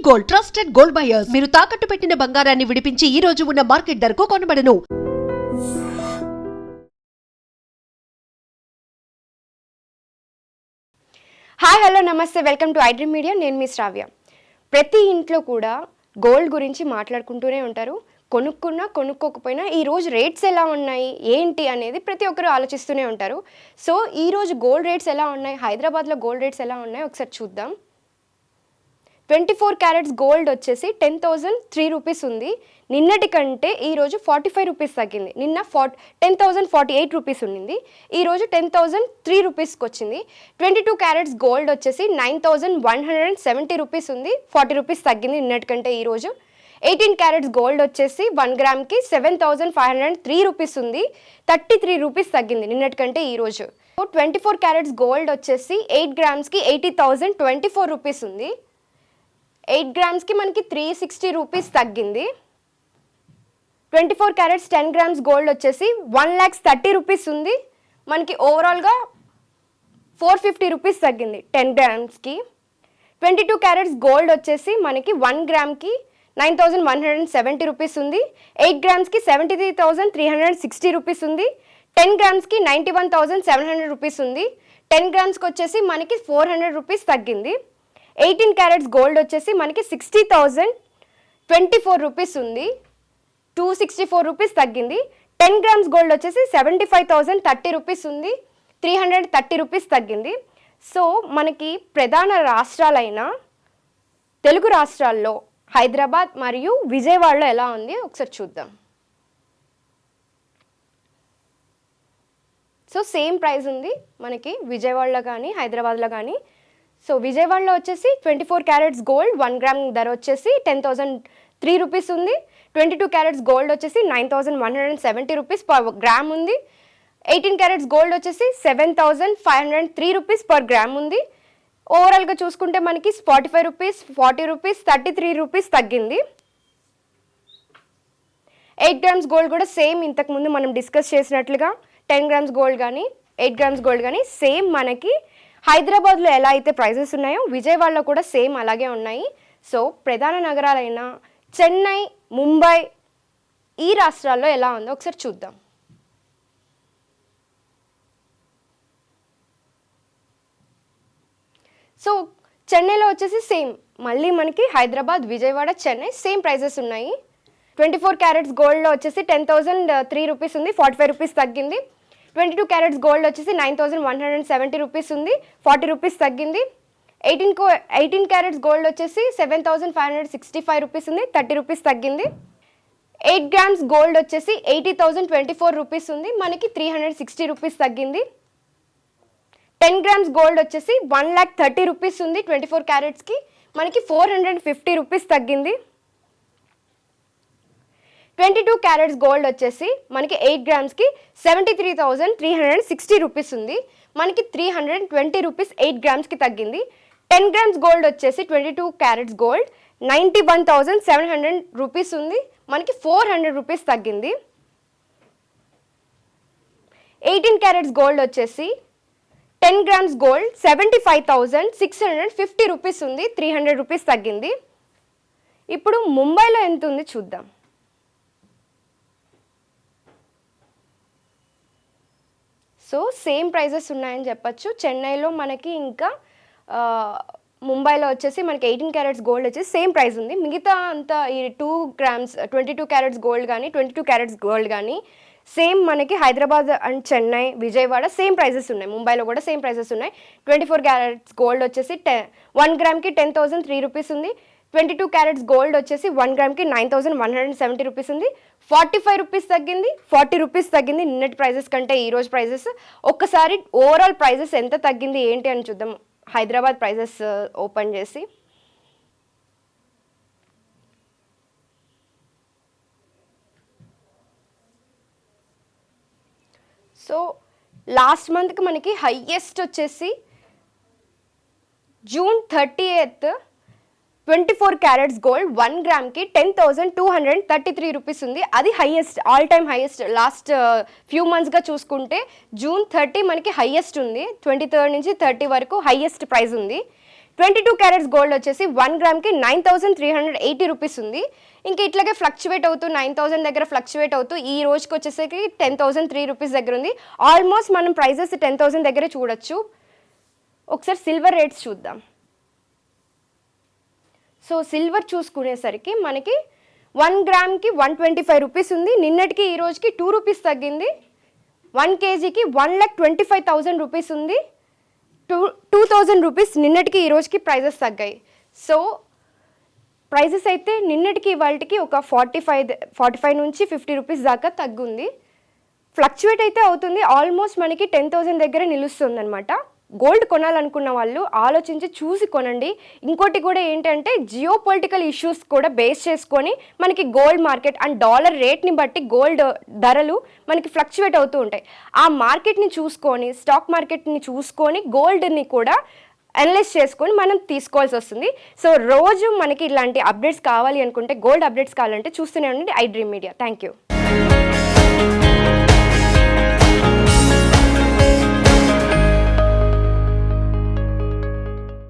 Gold, trusted gold buyers. మీరు తాకట్టు పెట్టిన బంగారాన్ని విడిపించి ఈ రోజు ఉన్న మార్కెట్ ధరకు కొనబడను. హాయ్ హలో నమస్తే, వెల్కమ్ టు ఐడ్రీమ్ మీడియా. నేను మీ శ్రావ్య. ప్రతి ఇంట్లో కూడా గోల్డ్ గురించి మాట్లాడుకుంటూనే ఉంటారు. కొనుక్కున్నా కొనుక్కోకపోయినా ఈరోజు రేట్స్ ఎలా ఉన్నాయి ఏంటి అనేది ప్రతి ఒక్కరు ఆలోచిస్తూనే ఉంటారు. సో ఈరోజు గోల్డ్ రేట్స్ ఎలా ఉన్నాయి, హైదరాబాద్లో గోల్డ్ రేట్స్ ఎలా ఉన్నాయి ఒకసారి చూద్దాం. 24 క్యారెట్స్ గోల్డ్ వచ్చేసి 10,003 రూపీస్ ఉంది. నిన్నటి కంటే ఈరోజు 45 రూపీస్ తగ్గింది. నిన్న 10,048 రూపీస్ ఉండింది, ఈరోజు 10,003 రూపీస్కి వచ్చింది. 22 క్యారెట్స్ గోల్డ్ వచ్చేసి 9,170 రూపీస్ ఉంది, 40 రూపీస్ తగ్గింది నిన్నటి కంటే ఈరోజు. 18 క్యారెట్స్ గోల్డ్ వచ్చేసి 1 గ్రామ్కి 7,503 రూపీస్ ఉంది, 33 రూపీస్ తగ్గింది నిన్నటి కంటే ఈరోజు. 24 క్యారెట్స్ గోల్డ్ వచ్చేసి 8 గ్రామ్స్కి 80,024 రూపీస్ ఉంది, 8 గ్రామ్స్కి మనకి 360 రూపీస్ తగ్గింది. 24 క్యారెట్స్ 10 గ్రామ్స్ గోల్డ్ వచ్చేసి 1,30,30 రూపీస్ ఉంది, మనకి ఓవరాల్గా 450 రూపీస్ తగ్గింది 10 గ్రామ్స్కి. 22 క్యారెట్స్ గోల్డ్ వచ్చేసి మనకి 1 గ్రామ్కి 9,170 రూపీస్ ఉంది, 8 గ్రామ్స్కి 73,360 రూపీస్ ఉంది, 10 గ్రామ్స్కి 91,700 రూపీస్ ఉంది, 10 గ్రామ్స్కి వచ్చేసి మనకి 400 రూపీస్ తగ్గింది. 18 క్యారెట్స్ గోల్డ్ వచ్చేసి మనకి 60,024 రూపీస్ ఉంది, 264 రూపీస్ తగ్గింది. 10 గ్రామ్స్ గోల్డ్ వచ్చేసి 75,030 రూపీస్ ఉంది, 330 రూపీస్ తగ్గింది. సో మనకి ప్రధాన రాష్ట్రాలైన తెలుగు రాష్ట్రాల్లో హైదరాబాద్ మరియు విజయవాడలో ఎలా ఉంది ఒకసారి చూద్దాం. సో సేమ్ ప్రైస్ ఉంది మనకి విజయవాడలో కానీ హైదరాబాద్లో కానీ. సో విజయవాడలో వచ్చేసి 24 క్యారెట్స్ గోల్డ్ 1 గ్రామ్ ధర వచ్చేసి 10,003 రూపీస్ ఉంది. 22 క్యారెట్స్ గోల్డ్ వచ్చేసి 9,170 రూపీస్ పర్ గ్రామ్ ఉంది. 18 క్యారెట్స్ గోల్డ్ వచ్చేసి 7,503 రూపీస్ పర్ గ్రామ్ ఉంది. ఓవరాల్గా చూసుకుంటే మనకి 45 రూపీస్, 40 రూపీస్, 33 రూపీస్ తగ్గింది. 8 గ్రామ్స్ గోల్డ్ కూడా సేమ్ ఇంతకుముందు మనం డిస్కస్ చేసినట్లుగా 10 గ్రామ్స్ గోల్డ్ కానీ 8 గ్రామ్స్ గోల్డ్ కానీ సేమ్ మనకి హైదరాబాద్లో ఎలా అయితే ప్రైజెస్ ఉన్నాయో విజయవాడలో కూడా సేమ్ అలాగే ఉన్నాయి. సో ప్రధాన నగరాలైన చెన్నై, ముంబై ఈ రాష్ట్రాల్లో ఎలా ఉందో ఒకసారి చూద్దాం. సో చెన్నైలో వచ్చేసి సేమ్, మళ్ళీ మనకి హైదరాబాద్, విజయవాడ, చెన్నై సేమ్ ప్రైజెస్ ఉన్నాయి. 24 క్యారెట్స్ గోల్డ్లో వచ్చేసి 10,003 రూపీస్ ఉంది, 45 రూపీస్ తగ్గింది. 22 క్యారెట్స్ గోల్డ్ వచ్చేసి 9,170 రూపీస్ ఉంది, 40 రూపీస్ తగ్గింది. 18 క్యారెట్స్ గోల్డ్ వచ్చేసి 7,565 రూపీస్ ఉంది, 30 రూపీస్ తగ్గింది. 8 గ్రామ్స్ గోల్డ్ వచ్చేసి 80,024 రూపీస్ ఉంది, మనకి 360 రూపీస్ తగ్గింది. 10 గ్రామ్స్ గోల్డ్ వచ్చేసి 1,30,30 రూపీస్ ఉంది, 24 క్యారెట్స్కి మనకి 450 రూపీస్ తగ్గింది. 22 క్యారెట్స్ గోల్డ్ వచ్చేసి మనకి 8 గ్రామ్స్కి 73,360 రూపీస్ ఉంది, మనకి 320 రూపీస్ 8 గ్రామ్స్కి తగ్గింది. 10 గ్రామ్స్ గోల్డ్ వచ్చేసి 22 క్యారెట్స్ గోల్డ్ 91,700 రూపీస్ ఉంది, మనకి 400 రూపీస్ తగ్గింది. 18 క్యారెట్స్ గోల్డ్ వచ్చేసి 10 గ్రామ్స్ గోల్డ్ 75,650 రూపీస్ ఉంది, 300 రూపీస్ తగ్గింది. ఇప్పుడు ముంబైలో ఎంత ఉంది చూద్దాం. సో సేమ్ ప్రైజెస్ ఉన్నాయని చెప్పచ్చు. చెన్నైలో మనకి ఇంకా ముంబైలో వచ్చేసి మనకి 18 క్యారెట్స్ గోల్డ్ వచ్చేసి సేమ్ ప్రైస్ ఉంది. మిగతా అంతా ఈ 2 గ్రామ్స్ 22 క్యారెట్స్ గోల్డ్ కానీ 22 క్యారెట్స్ గోల్డ్ కానీ సేమ్ మనకి Hyderabad and Chennai, Vijayawada same prices ఉన్నాయి. ముంబైలో కూడా సేమ్ ప్రైజెస్ ఉన్నాయి. 24 క్యారెట్స్ గోల్డ్ వచ్చేసి 1 గ్రామ్కి 10,003 రూపీస్ ఉంది. 22 క్యారెట్స్ గోల్డ్ వచ్చేసి 1 గ్రామ్కి 9,170 రూపీస్ ఉంది, 45 రూపీస్ తగ్గింది, 40 రూపీస్ తగ్గింది నిన్నటి ప్రైజెస్ కంటే ఈరోజు ప్రైజెస్. ఒక్కసారి ఓవరాల్ ప్రైజెస్ ఎంత తగ్గింది ఏంటి అని చూద్దాం. హైదరాబాద్ ప్రైజెస్ ఓపెన్ చేసి సో లాస్ట్ మంత్కి మనకి హైయెస్ట్ వచ్చేసి జూన్ 30th 24 క్యారెట్స్ గోల్డ్ 1 గ్రామ్కి 10,233 రూపీస్ ఉంది. అది highest, all time highest. Last few మంత్స్గా చూసుకుంటే జూన్ 30 మనకి హైయెస్ట్ ఉంది. 23rd నుంచి 30 వరకు హైయెస్ట్ ప్రైస్ ఉంది. 22 క్యారెట్స్ గోల్డ్ వచ్చేసి 1 గ్రామ్కి 9380 రూపీస్ ఉంది. ఇంకా ఇట్లాగే ఫ్లక్చువేట్ అవుతూ 9000 దగ్గర ఫ్లక్చువేట్ అవుతూ ఈ రోజుకి వచ్చేసరికి 10,003 రూపీస్ దగ్గర ఉంది. ఆల్మోస్ట్ మనం ప్రైజెస్ 10,000 దగ్గరే చూడొచ్చు. ఒకసారి సిల్వర్ రేట్స్ చూద్దాం. సో సిల్వర్ చూసుకునేసరికి మనకి 1 గ్రామ్కి 125 రూపీస్ ఉంది. నిన్నటికి ఈ రోజుకి 2 రూపీస్ తగ్గింది. 1 కేజీకి 1,25,000 రూపీస్ ఉంది. 2,000 రూపీస్ నిన్నటికి ఈ రోజుకి ప్రైజెస్ తగ్గాయి. సో ప్రైజెస్ అయితే నిన్నటికి ఇవాళకి ఒక 45 నుంచి 50 రూపీస్ దాకా తగ్గుంది. ఫ్లక్చువేట్ అయితే అవుతుంది. ఆల్మోస్ట్ మనకి 10,000 దగ్గర నిలుస్తుంది అనమాట. గోల్డ్ కొనాలనుకున్న వాళ్ళు ఆలోచించి చూసి కొనండి. ఇంకోటి కూడా ఏంటంటే జియో పొలిటికల్ ఇష్యూస్ కూడా బేస్ చేసుకొని మనకి గోల్డ్ మార్కెట్ అండ్ డాలర్ రేట్ని బట్టి గోల్డ్ ధరలు మనకి ఫ్లక్చువేట్ అవుతూ ఉంటాయి. ఆ మార్కెట్ని చూసుకొని స్టాక్ మార్కెట్ని చూసుకొని గోల్డ్ని కూడా అనలైజ్ చేసుకొని మనం తీసుకోవాల్సి వస్తుంది. సో రోజు మనకి ఇలాంటి అప్డేట్స్ కావాలి అనుకుంటే, గోల్డ్ అప్డేట్స్ కావాలంటే చూస్తూనే ఉండండి I dream media. Thank you.